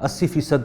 80%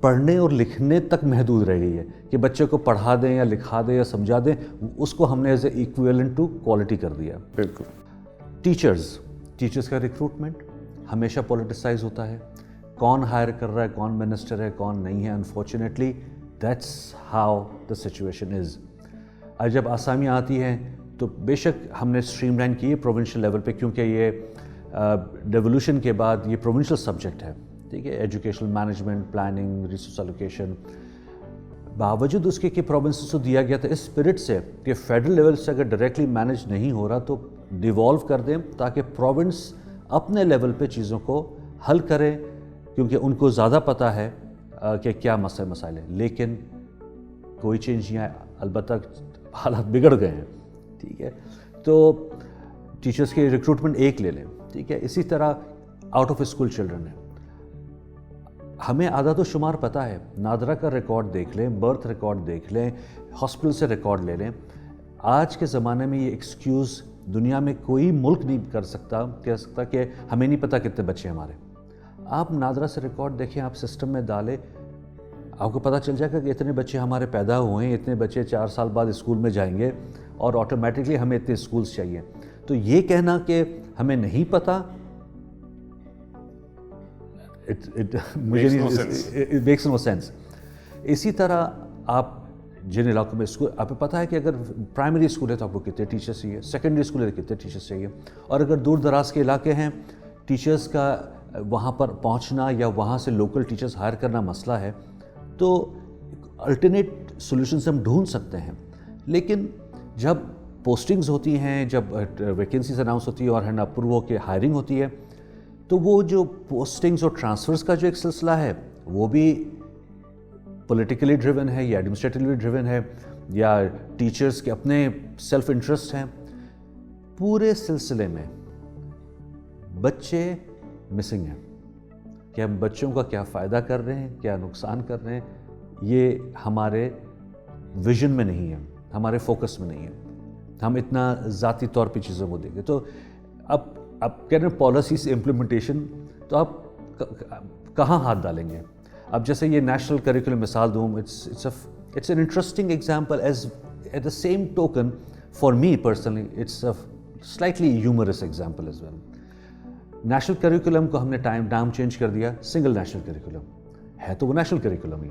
پڑھنے اور لکھنے تک محدود رہ گئی ہے کہ بچے کو پڑھا دیں یا لکھا دیں یا سمجھا دیں, اس کو ہم نے as a equivalent to quality کر دیا. بالکل. ٹیچرز کا ریکروٹمنٹ ہمیشہ پولیٹیسائز ہوتا ہے, کون ہائر کر رہا ہے, کون منسٹر ہے, کون نہیں ہے. Unfortunately that's how the situation is. آج جب آسامیاں آتی ہیں تو بے شک ہم نے اسٹریم لائن کی ہے پروونشل لیول پہ, کیونکہ یہ ڈیولوشن کے بعد یہ پروونشل سبجیکٹ ہے, ٹھیک ہے, educational management, planning, resource allocation. باوجود اس کے کہ پروونسز کو دیا گیا تھا اس اسپرٹ سے کہ فیڈرل لیول سے اگر ڈائریکٹلی مینیج نہیں ہو رہا تو ڈیوالو کر دیں تاکہ پروونس اپنے لیول پہ چیزوں کو حل کرے, کیونکہ ان کو زیادہ پتہ ہے کہ کیا مسائل ہیں. لیکن کوئی چینج نہیں آیا, البتہ حالات بگڑ گئے ہیں, ٹھیک ہے. تو ٹیچرز کے ریکروٹمنٹ ایک لے لیں, ٹھیک ہے. اسی طرح آؤٹ آف اسکول چلڈرن ہے, ہمیں عدد و شمار پتہ ہے. نادرا کا ریکارڈ دیکھ لیں, برتھ ریکارڈ دیکھ لیں, ہاسپٹل سے ریکارڈ لے لیں. آج کے زمانے میں یہ ایکسکیوز دنیا میں کوئی ملک نہیں کہہ سکتا کہ ہمیں نہیں پتہ کتنے بچے ہمارے. آپ نادرا سے ریکارڈ دیکھیں, آپ سسٹم میں ڈالیں, آپ کو پتہ چل جائے گا کہ اتنے بچے ہمارے پیدا ہوئے ہیں, اتنے بچے 4 سال بعد اسکول میں جائیں گے اور آٹومیٹکلی ہمیں اتنے اسکولز چاہیے. تو یہ کہنا کہ ہمیں نہیں پتہ, مجھے نہیں, میکس نو سینس. اسی طرح آپ جن علاقوں میں اسکول, آپ کو پتہ ہے کہ اگر پرائمری اسکول ہے تو آپ کو کتنے ٹیچرس چاہیے, سیکنڈری اسکول ہے تو کتنے ٹیچرس چاہیے, اور اگر دور دراز کے علاقے ہیں ٹیچرس کا وہاں پر پہنچنا یا وہاں سے لوکل ٹیچرس ہائر کرنا مسئلہ ہے, تو الٹرنیٹ سولوشنز ہم ڈھونڈ سکتے ہیں. لیکن جب پوسٹنگز ہوتی ہیں, جب ویکینسیز اناؤنس ہوتی ہے اور ہے نا اپروو ہو کے ہائرنگ ہوتی ہے, تو وہ جو پوسٹنگز اور ٹرانسفرز کا جو ایک سلسلہ ہے وہ بھی پولیٹیکلی ڈریون ہے یا ایڈمنسٹریٹولی ڈریون ہے یا ٹیچرز کے اپنے سیلف انٹرسٹ ہیں. پورے سلسلے میں بچے مسنگ ہیں کہ ہم بچوں کا کیا فائدہ کر رہے ہیں, کیا نقصان کر رہے ہیں, یہ ہمارے ویژن میں نہیں ہے, ہمارے فوکس میں نہیں ہے. ہم اتنا ذاتی طور پہ چیزوں کو دیکھیں. تو اب کہہ رہے ہیں پالیسی سے امپلیمنٹیشن, تو آپ کہاں ہاتھ ڈالیں گے؟ اب جیسے یہ نیشنل کریکولم مثال دوں, it's an interesting example as at the same token for me personally it's a slightly humorous example as well. National curriculum کو ہم نے نام چینج کر دیا, سنگل نیشنل کریکولم ہے تو وہ نیشنل کریکولم ہی,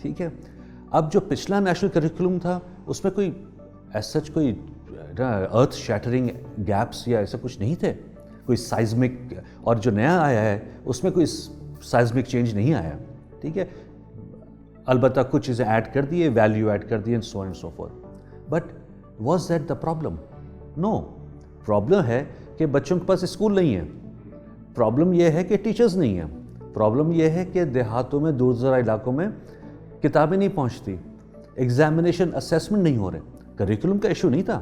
ٹھیک ہے. اب جو پچھلا نیشنل کریکولم تھا اس میں کوئی ایز سچ کوئی ارتھ شیٹرنگ گیپس یا ایسا کچھ نہیں تھے, کوئی سائزمک, اور جو نیا آیا ہے اس میں کوئی سائزمک چینج نہیں آیا, ٹھیک ہے. البتہ کچھ چیزیں ایڈ کر دیے, ویلیو ایڈ کر دیے, so and so forth. But was that the problem? No. Problem ہے کہ بچوں کے پاس اسکول نہیں ہے, پرابلم یہ ہے کہ ٹیچرز نہیں ہیں, پرابلم یہ ہے کہ دیہاتوں میں, دور دراز علاقوں میں کتابیں نہیں پہنچتی, ایگزامینیشن اسیسمنٹ نہیں ہو رہے. کریکولم کا ایشو نہیں تھا,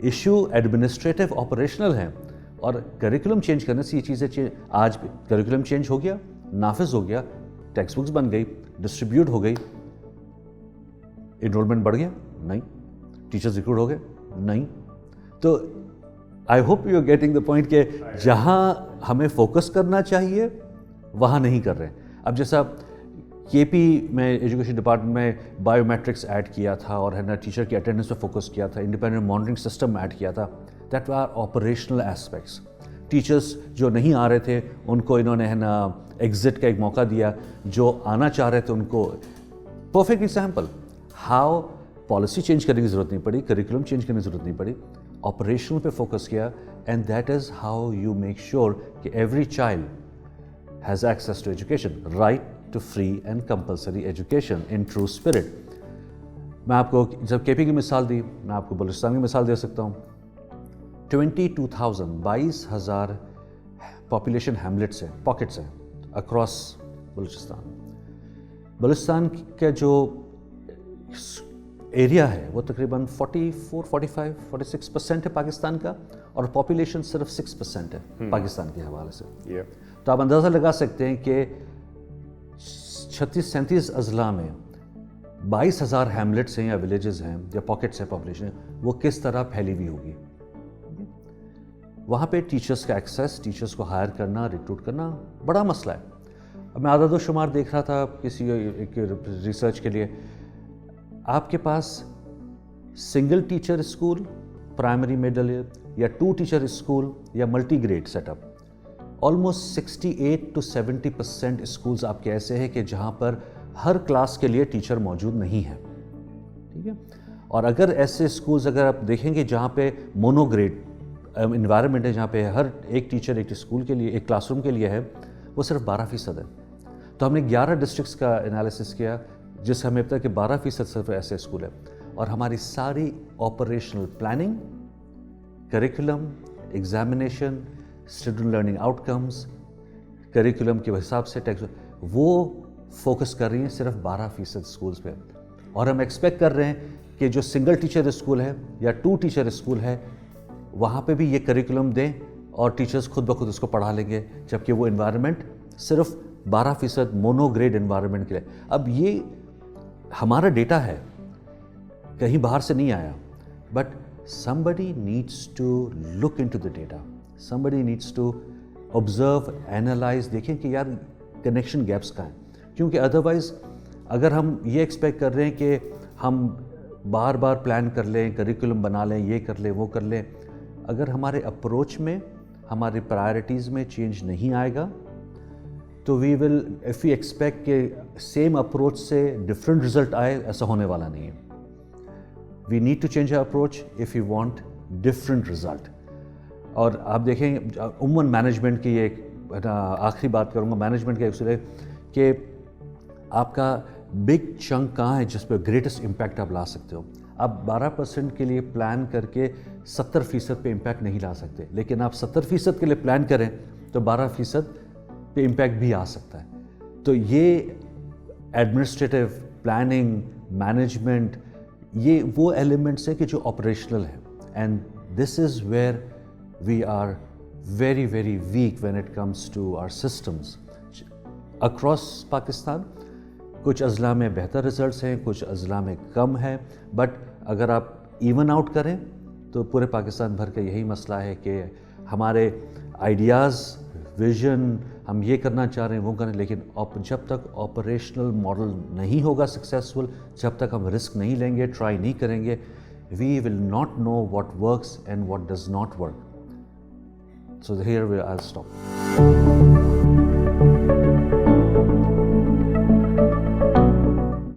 ایشو ایڈمنسٹریٹو آپریشنل ہے, اور کریکولم چینج کرنے سے یہ چیزیں آج کریکولم چینج ہو گیا, نافذ ہو گیا, ٹیکسٹ بکس بن گئی, ڈسٹریبیوٹ ہو گئی, انرولمنٹ بڑھ گیا نہیں, ٹیچرز ریکروٹ ہو گئے نہیں. تو I hope you are getting the point کہ جہاں ہمیں فوکس کرنا چاہیے وہاں نہیں کر رہے. اب جیسا کے پی میں ایجوکیشن ڈپارٹمنٹ میں بایو میٹرکس ایڈ کیا تھا اور ہے نا ٹیچر کی اٹینڈنس پہ فوکس کیا تھا, انڈیپینڈنٹ مانیٹرنگ سسٹم ایڈ کیا تھا. That are operational aspects. Teachers جو نہیں آ رہے تھے ان کو انہوں نے ہے نا ایگزٹ کا ایک موقع دیا, جو آنا چاہ رہے تھے ان کو. Perfect example how policy change کرنے کی ضرورت نہیں پڑی, کریکولم چینج کرنے کی ضرورت نہیں پڑی, آپریشنل پہ فوکس کیا. And that is how you make sure کہ every child has access to education, right to free and compulsory education in true spirit. میں آپ کو جب کے پی کی مثال دی, میں آپ کو بلوچستان کی مثال دے سکتا ہوں. 22,000 پاپولیشن ہیملٹس ہیں, پاکٹس ہیں اکراس بلوچستان. بلوچستان کا جو ایریا ہے وہ تقریباً 44, 45, 46% ہے پاکستان کا, اور پاپولیشن صرف 6% ہے پاکستان کے حوالے سے. تو آپ اندازہ لگا سکتے ہیں کہ 36-37 اضلاع میں 22,000 ہیملٹس ہیں یا ولیجز ہیں یا پاکٹس ہیں پاپولیشن, وہ کس طرح پھیلی ہوئی ہوگی. وہاں پہ ٹیچرز کا ایکسیس, ٹیچرز کو ہائر کرنا, ریکروٹ کرنا بڑا مسئلہ ہے. میں عدد و شمار دیکھ رہا تھا کسی ایک ریسرچ کے لیے. آپ کے پاس single teacher school primary middle یا 2 ٹیچر اسکول یا multi grade set up, almost 68 to 70% schools آپ کے ایسے ہیں کہ جہاں پر ہر کلاس کے لیے ٹیچر موجود نہیں ہے. ٹھیک ہے, اور اگر ایسے اسکولز اگر آپ دیکھیں گے جہاں پہ مونو گریڈ انوائرمنٹ ہے, جہاں پہ ہر ایک ٹیچر ایک اسکول کے لیے ایک کلاس روم کے لیے ہے, وہ صرف 12% ہے. تو ہم نے 11 ڈسٹرکٹس کا انالیسس کیا جس سے ہمیں پتہ ہے کہ 12% صرف ایسے اسکول ہے. اور ہماری ساری operational planning, curriculum, examination, student learning out comes, curriculum کے حساب سے ٹیکسٹ وہ فوکس کر رہی ہیں صرف 12% اسکولز پہ. اور ہم ایکسپیکٹ کر رہے ہیں کہ جو سنگل ٹیچر اسکول ہے یا 2 ٹیچر اسکول ہے وہاں پہ بھی یہ کریکولم دیں اور ٹیچرز خود بخود اس کو پڑھا لیں گے, جبکہ وہ انوائرمنٹ صرف 12% مونو گریڈ انوائرمنٹ کے لیے. اب یہ ہمارا ڈیٹا ہے, کہیں باہر سے نہیں آیا, but somebody needs to look into the data, somebody needs to observe, analyze, دیکھیں کہ یار کنیکشن گیپس کا ہیں. کیونکہ ادروائز اگر ہم یہ ایکسپیکٹ کر رہے ہیں کہ ہم بار بار پلان کر لیں, کریکولم بنا لیں, یہ کر لیں, وہ کر لیں, اگر ہمارے اپروچ میں, ہماری پرائرٹیز میں چینج نہیں آئے گا تو we will if you expect کہ سیم اپروچ سے ڈفرینٹ رزلٹ آئے, ایسا ہونے والا نہیں ہے. We need to change our approach if you want different result. اور آپ دیکھیں عموماً مینجمنٹ کی ایک آخری بات کروں گا, مینجمنٹ کا اصول ہے کہ آپ کا بگ چنک کہاں ہے جس پہ گریٹسٹ امپیکٹ آپ لا سکتے ہو. آپ 12% کے لیے پلان کر کے 70% پہ امپیکٹ نہیں لا سکتے, لیکن آپ 70% کے لیے پلان کریں تو 12% پہ امپیکٹ بھی آ سکتا ہے. تو یہ ایڈمنسٹریٹو پلاننگ, مینجمنٹ, یہ وہ ایلیمنٹس ہیں کہ جو آپریشنل ہیں. And this is where we are very very weak when it comes to our systems across Pakistan. کچھ اضلاع میں بہتر رزلٹس ہیں, کچھ اضلاع میں کم ہے, بٹ اگر آپ ایون آؤٹ کریں تو پورے پاکستان بھر کا یہی مسئلہ ہے کہ ہمارے آئیڈیاز, ویژن, ہم یہ کرنا چاہ رہے ہیں, وہ کریں, لیکن جب تک آپریشنل ماڈل نہیں ہوگا سکسیزفل, جب تک ہم رسک نہیں لیں گے, ٹرائی نہیں کریں گے, we will not know what works and what does not work. So here we are stop.